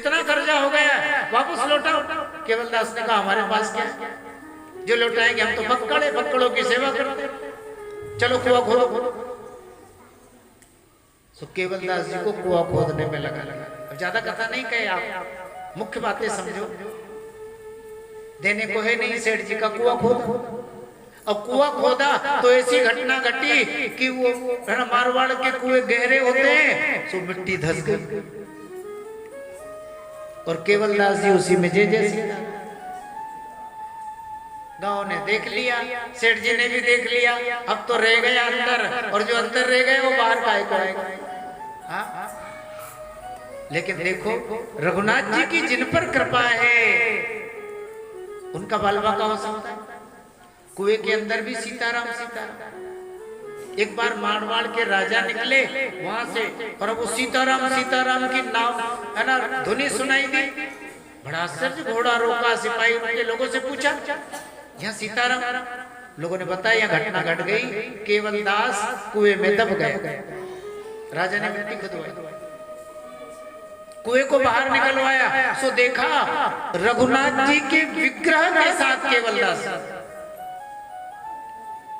इतना कर्जा हो गया, वापस लौटाओ। केवलदास ने कहा हमारे पास क्या है, जो लौटाएंगे हम तो बक्कड़े, बक्कड़ों की सेवा करते, चलो कुआं खोदो। तो केवलदास जी को कुआं खोदने में लगा। अब ज्यादा कथा नहीं कहे, आप मुख्य बातें समझो। देने को है नहीं, सेठ जी का कुआं खोदा। अब कुआं खोदा तो ऐसी घटना घटी कि वो है ना, मारवाड़ के कुएं गहरे होते हैं, सो मिट्टी धस गई और केवलदास जी उसी में जैसे गांव ने देख लिया, सेठ जी ने भी देख लिया। अब तो रह गए अंदर, और जो अंदर रह गए वो बाहर का आएगा। हाँ? लेकिन देखो रघुनाथ जी की जिन पर कृपा है उनका बालवा का हो सकता है। कुएं के अंदर भी सीताराम सीताराम। एक बार मारवाड़ के राजा निकले वहां से, और अब वो सीताराम सीताराम की नाम है ना ध्वनि सुनाई दी। बड़ा आश्चर्य, घोड़ा रोका, सिपाही उनके लोगों से पूछा यहाँ सीताराम। लोगों ने बताया यहाँ घटना घट गई, केवलदास कुएं में दब गए। राजा ने मिट्टी खुदवाई, कुएं को बाहर निकलवाया, सो देखा रघुनाथ जी के विग्रह के साथ केवलदास।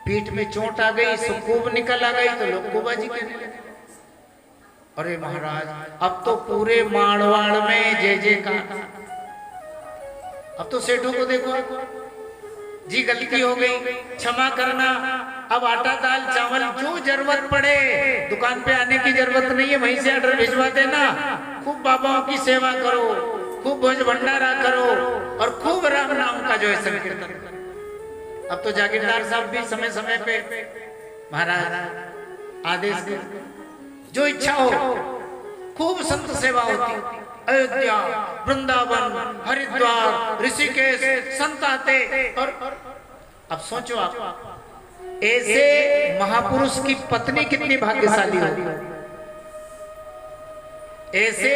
पीठ में चोट आ गई, सो खूब निकल आ गई, तो लोग कुबाजी कहने लगे। अरे महाराज, अब तो पूरे मारवाड़ में जय जयकार। अब तो सेठों को देखो, जी गलती हो गई, क्षमा करना, अब आटा दाल चावल जो जरूरत पड़े, दुकान पे आने की जरूरत नहीं है, वहीं से ऑर्डर भिजवा देना। खूब बाबाओं की सेवा करो, खूब भोज भंडारा करो, और खूब राम नाम का जो है संकीर्तन करो। अब तो जागीरदार साहब भी समय समय पे महाराज आदेश दे, जो इच्छा हो खूब संत सेवा होती। अयोध्या, वृंदावन, हरिद्वार, ऋषिकेश संत आते। और अब सोचो आप, ऐसे महापुरुष की पत्नी कितनी भाग्यशाली होगी, ऐसे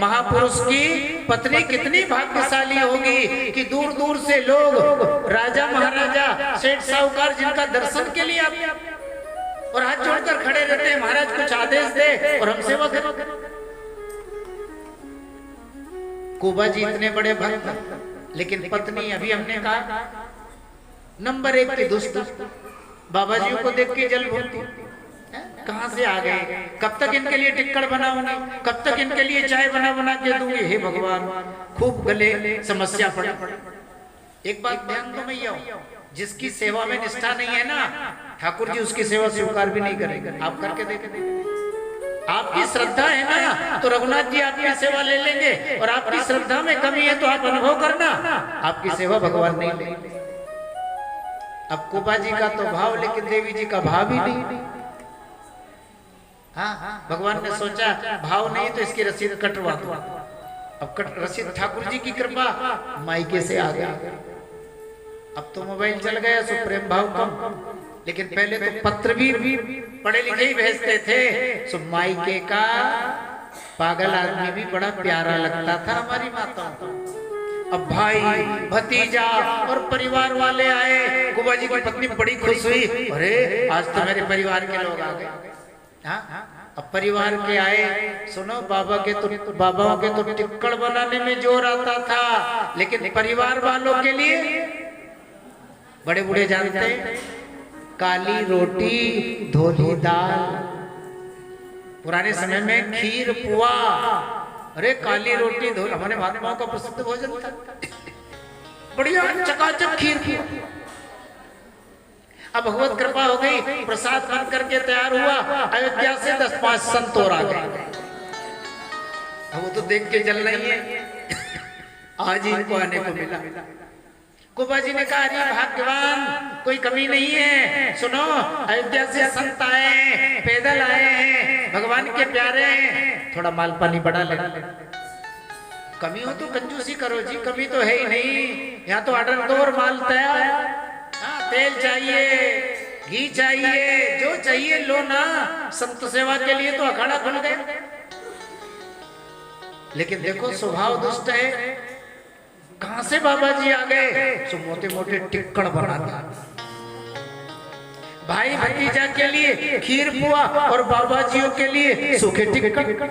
महापुरुष की पत्नी कितनी भाग्यशाली होगी कि दूर दूर से लोग, राजा महाराजा, सेठ साहूकार जिनका दर्शन के लिए आते और हाथ जोड़कर खड़े रहते हैं, महाराज कुछ आदेश दे और हम सेवा करें। कुबा जी इतने बड़े भक्त, लेकिन पत्नी अभी हमने कहा नंबर 1 की दुष्ट। बाबा जी को देख के जल भूलती, कहां से आ गए, कब तक इनके लिए टिक्कड़ बनाऊंगी, कब तक इनके लिए चाय बना बना के दूंगी। हे भगवान, खूब गले समस्या पड़ी। एक बात ध्यान दो भैया, जिसकी सेवा में निष्ठा नहीं है ना, ठाकुर जी उसकी सेवा स्वीकार भी नहीं करेंगे। आप करके देखें, आपकी श्रद्धा है ना तो रघुनाथ जी आपकी सेवा ले लेंगे, और आपकी श्रद्धा में कमी है तो आप अनुभव करना, आपकी सेवा भगवान नहीं लेंगे। अब कुबा जी का तो भाव, लेकिन देवी जी का भाव ही नहीं। हाँ, भगवान ने सोचा भाव नहीं तो इसकी रसीद कटवा दो। अब रसीद ठाकुर जी की कृपा मायके से आ गया। अब तो मोबाइल चल गया, सो प्रेम भाव कम, लेकिन पहले तो पत्र भी पढ़े लिखे ही भेजते थे। सो मायके का पागल आदमी भी बड़ा प्यारा लगता था हमारी माता। अब भाई, भतीजा और परिवार वाले आए, कुबा जी की पत्नी बड़ी खुश हुई, अरे आज तो मेरे परिवार के लोग आ गए। हाँ, अब परिवार के आए, सुनो बाबाओं के तो टिक्कड़ बनाने में जोर आता था, लेकिन परिवार वालों के लिए बड़े बूढ़े जानते हैं, काली रोटी धोली दाल। पुराने समय में खीर पुआ, अरे काली रोटी धोली, हमारे महात्माओं का प्रसिद्ध भोजन था। बढ़िया चकाचक खीर पुआ। अब भगवत कृपा हो गई, प्रसाद बन करके तैयार हुआ। अयोध्या से 10-5 संत और आ गए। वो तो देख के जल रही है, आज इनको आने को मिला। कुबा जी ने कहा अरे भाग्यवान, कोई कमी नहीं है। सुनो, अयोध्या से संत आए, पैदल आए हैं, भगवान के प्यारे हैं, थोड़ा माल पानी बढ़ा ले। कमी हो तो कंजूसी करो जी, कमी तो है ही नहीं। यहाँ तो ऑर्डर दो और माल तैयार। हाँ, तेल चाहिए, घी चाहिए, जो चाहिए लो ना। संत सेवा के लिए तो अखाड़ा खुल गए। लेकिन देखो स्वभाव दुष्ट है, कहां से बाबा जी आ गए, सो मोटे मोटे टिक्कड़ बनाता। भाई भतीजा के लिए खीर पुआ और बाबा जियों के लिए सूखे टिक्कड़।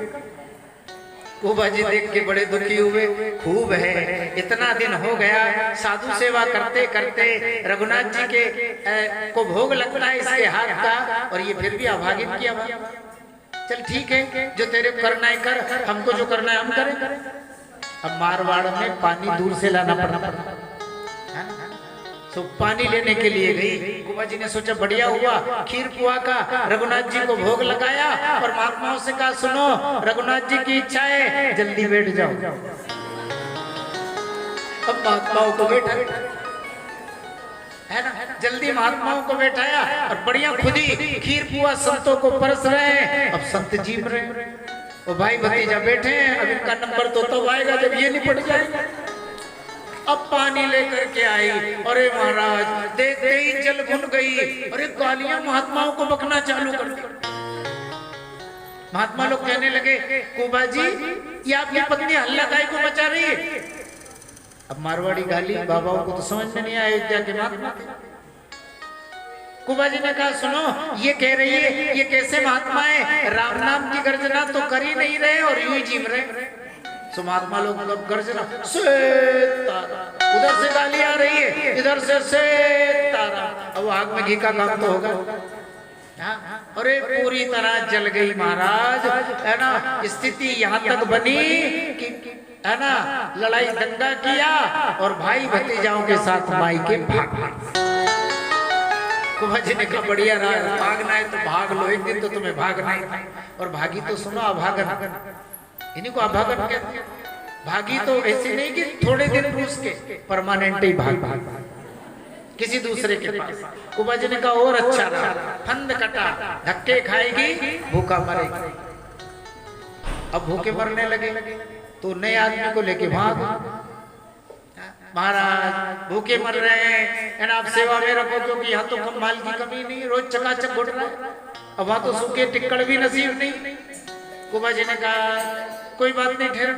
कुबा जी देख के बड़े दुखी हुए। खूब है, इतना दिन हो गया साधु सेवा करते करते, रघुनाथ जी के को भोग लगता है इसके हाथ का, और ये फिर भी अभागिन किया। चल ठीक है, जो तेरे करना है कर, हमको जो करना है हम करें। अब मारवाड़ में पानी दूर से लाना पड़ता है, तो पानी लेने के लिए गई। कुबा जी ने सोचा बढ़िया हुआ, खीर पुआ का रघुनाथ जी को भोग लगाया और महात्माओं से कहा सुनो, रघुनाथ जी की इच्छा है जल्दी बैठ जाओ। अब महात्माओं को बैठा है ना, जल्दी महात्माओं को बैठाया और बढ़िया खुद ही खीर पुआ संतों को परस रहे हैं। अब संत जीव रहे, ओ भाई भतीजा बैठे हैं, अब इनका नंबर तो तब आएगा जब ये निपट जाएगा। अब पानी लेकर के आई, अरे महाराज देखते ही जल भुन गई। अरे गालियां महात्माओं को बकना चालू कर दी। महात्मा लोग कहने लगे कुबा जी ये आपकी पत्नी हल्ला गाय को बचा रही है। अब मारवाड़ी गाली बाबाओं को तो समझ में नहीं आया, अयोध्या के महात्मा थे। कुबा जी ने कहा सुनो, ये कह रही है ये कैसे महात्मा है, राम नाम की गर्जना तो कर ही नहीं रहे और यूं ही जीव रहे। तो महात्मा लोग गर्जना से तारा, उधर से गाली आ रही है, इधर से तारा। अब आग में घी का काम तो होगा। अरे पूरी तरह जल गई महाराज, है ना। स्थिति यहाँ तक बनी कि है ना, लड़ाई दंगा किया और भाई भतीजाओं के साथ माई के भाग। कुबा जी ने कहा बढ़िया रहा, भागना है तो भाग लो, एक दिन तो तुम्हें भागना है। और भागी तो सुनो अभागन, इन्हीं को अभागन कहते हैं। भागी तो ऐसे नहीं कि थोड़े दिन रूस के, परमानेंट ही भाग किसी दूसरे के पास। कुबा जी ने कहा और अच्छा रहा, फंद कटा, धक्के खाएगी भूखा मरेगी। अब भूखे मरने लगे तो नए आदमी को लेके भाग। महाराज भूखे मर रहे हैं, आप सेवा में रखो क्योंकि यहाँ तो कम माल की कमी नहीं, रोज चकाचक घुट रहा है। अब वहां तो सूखे टिक्कड़ भी नसीब नहीं। कुबा जी ने कहा कोई बात नहीं ठहर,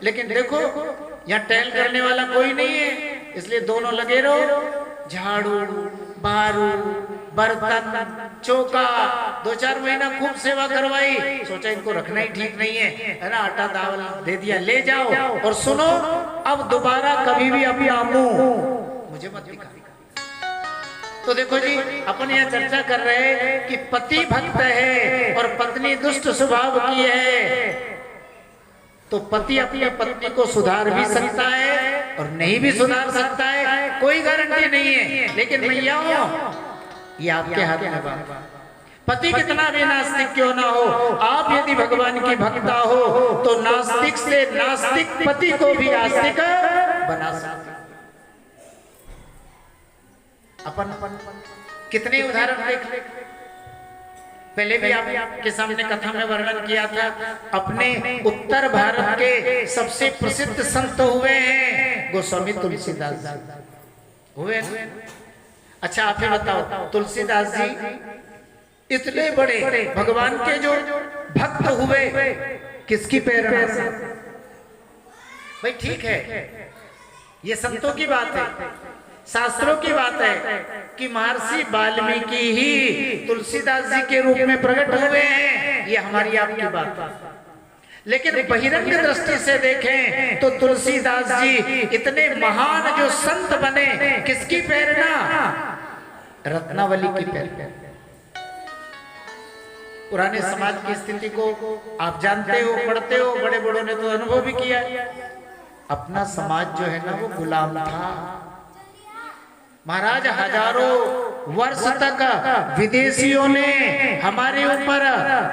लेकिन देखो यहाँ टहल करने वाला कोई नहीं है, इसलिए दोनों लगे रहो। झाड़ू बारू बर्तन चौका, 2-4 महीना खूब सेवा करवाई। सोचा इनको रखना ही ठीक नहीं है ना, आटा दावल दे दिया, ले जाओ और सुनो अब दोबारा कभी भी अपना मुंह मुझे मत दिखा। तो देखो जी अपन यहाँ चर्चा कर रहे हैं कि पति भक्त है और पत्नी दुष्ट स्वभाव की है, तो पति अपनी पत्नी को सुधार भी सकता है और नहीं भी सुधार सकता है, कोई गारंटी नहीं है। लेकिन भैया ये आपके हाथ में बात। पति कितना भी नास्तिक क्यों ना हो, आप यदि भगवान की भक्ता हो तो नास्तिक से नास्तिक पति को भी आस्तिक बना सकते। अपन कितने उदाहरण देख ले, पहले भी आपके सामने कथा में वर्णन किया था। अपने उत्तर भारत के सबसे प्रसिद्ध संत हुए हैं गोस्वामी तुलसीदास जी हुए। अच्छा आप ही बताओ, तुलसीदास जी इतने बड़े भगवान के जो भक्त हुए किसकी प्रेरणा से? भाई ठीक है, ये संतों की बात है, शास्त्रों की बात है कि महर्षि वाल्मीकि ही तुलसीदास जी के रूप में प्रकट हुए हैं, ये हमारी आपकी बात है। लेकिन बहिरंग दृष्टि से देखें तो तुलसीदास जी इतने महान जो संत बने, किसकी प्रेरणा? रत्नावली की प्रेरणा। पुराने समाज की स्थिति को आप जानते हो, पढ़ते हो, बड़े बड़ों ने तो अनुभव भी किया। अपना समाज जो है ना वो गुलाम था महाराज। हजारों वर्ष तक विदेशियों ने हमारे ऊपर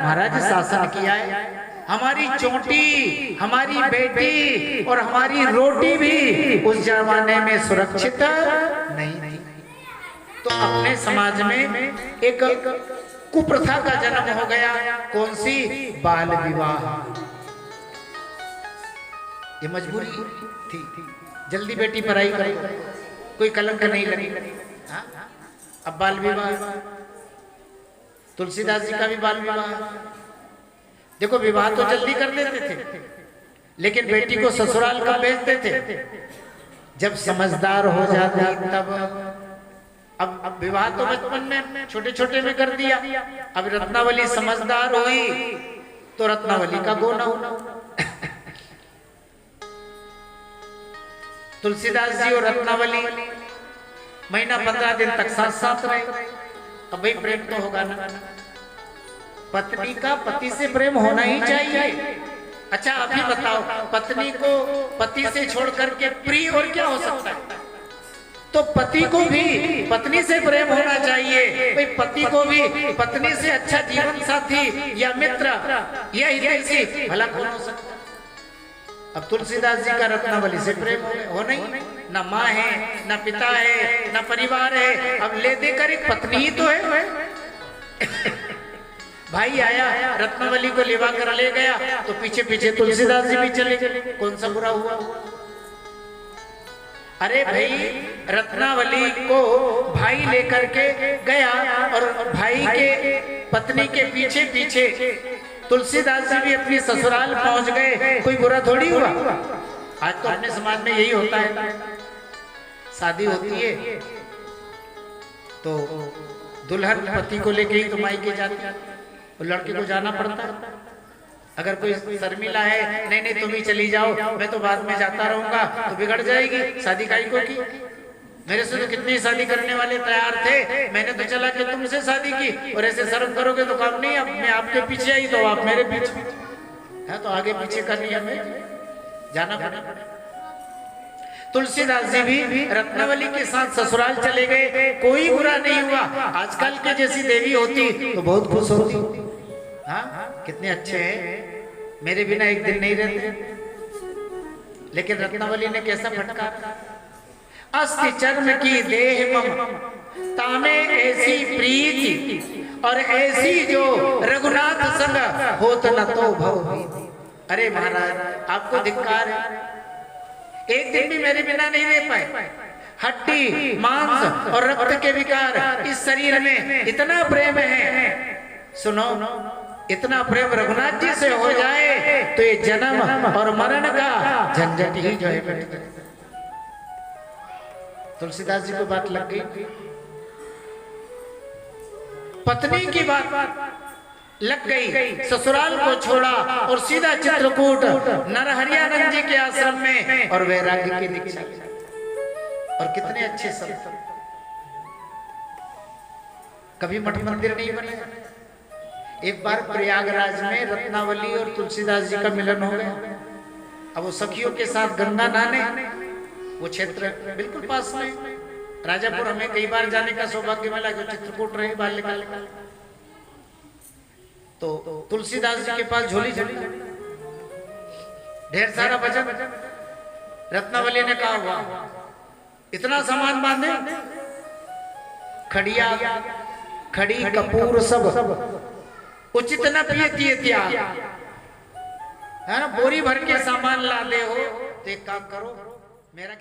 महाराज शासन किया है। हमारी चोटी, हमारी बेटी और हमारी रोटी भी उस जमाने में सुरक्षित नहीं। तो अपने समाज में एक कुप्रथा का जन्म हो गया। कौन सी? बाल विवाह। ये मजबूरी थी, जल्दी बेटी पढ़ाई करे, कोई कलंक नहीं लगी। अब बाल विवाह, तुलसीदास जी का भी बाल विवाह। देखो विवाह तो जल्दी कर देते थे, लेकिन बेटी को ससुराल का भेजते थे। जब समझदार हो जाती तब अब विवाह तो बचपन में छोटे छोटे में कर दिया। अब रत्नावली समझदार हुई तो रत्नावली का गोना होना। तुलसीदास जी और रत्नावली महीना 15 दिन तक साथ साथ रहे। अब भाई प्रेम तो होगा ना, पत्नी का पति से प्रेम होना ही चाहिए। अच्छा आप ही बताओ, पत्नी को पति से छोड़ करके प्रिय और क्या हो सकता है? तो पति को भी पत्नी से प्रेम होना चाहिए। भाई पति को भी पत्नी से अच्छा जीवन साथी या मित्र या हितैषी भला कौन हो सकता है? अब तुलसीदास जी का रत्नावली से प्रेम हो नहीं, ना माँ है, ना पिता है, ना परिवार है, अब ले देकर एक पत्नी ही तो है। भाई आया रत्नावली को लेवा कर ले गया तो पीछे पीछे तुलसीदास जी भी चले गए, कौन सा बुरा हुआ? अरे भाई रत्नावली को भाई लेकर के गया और भाई के पत्नी के पीछे पीछे तुलसीदास जी भी अपनी ससुराल पहुंच गए, कोई बुरा थोड़ी हुआ। आज तो अपने समाज में यही होता है, शादी होती है तो दुल्हन पति को लेके ही तो मायके जाती है, तो लड़के को जाना पड़ता है। अगर कोई शर्मिला है, नहीं नहीं तुम ही चली जाओ, मैं तो बाद में जाता रहूंगा, तो बिगड़ जाएगी शादी काई को की। मेरे से तो कितनी शादी करने वाले तैयार थे, मैंने तो चला कि तुमसे शादी की, और ऐसे शर्म करोगे तो काम नहीं। अब मैं आपके पीछे आई तो आप मेरे पीछे है, तो आगे पीछे करनी हमें जाना पड़ा। तुलसीदास जी भी रत्नावली के साथ ससुराल चले गए, कोई बुरा नहीं हुआ। आजकल के जैसी देवी होती तो बहुत खुश होती। हाँ कितने अच्छे हैं, मेरे बिना एक दिन नहीं रहते। लेकिन रत्नावली ने कैसा फटकार, अस्थि चर्म की देह मम तामे ऐसी प्रीति, और ऐसी जो रघुनाथ संग होत न तो भव। अरे महाराज आपको धिक्कार है, एक दिन भी मेरे बिना नहीं रह पाए। हड्डी मांस और रक्त के विकार इस शरीर में इतना प्रेम है। सुनो, इतना प्रेम रघुनाथ जी से हो जाए तो ये जन्म और मरण का झंझट ही जो है। तुलसीदास जी को बात लग गई, पत्नी की बात लग गई, ससुराल को छोड़ा और सीधा चित्रकूट नरहरियानंद जी के आश्रम में और वैराग्य की दीक्षा। और कितने अच्छे संत, कभी मठ मंदिर नहीं बने। एक बार प्रयागराज में रत्नावली और तुलसीदास जी का मिलन हो गया। अब वो सखियों के साथ गंगा नहाने, वो क्षेत्र बिल्कुल पास में राजापुर, हमें कई बार जाने का सौभाग्य मिला, जो चित्रकूट रहे बाल्यकाल में। तो तुलसीदास जी के पास झोली झोली ढेर सारा भजन। रत्नावली ने कहा हुआ इतना सामान बांधे, खड़िया खड़ी कपूर सब उचित न पिए त्याग, है ना, बोरी भर के सामान ला दे हो तो एक काम करो, मेरा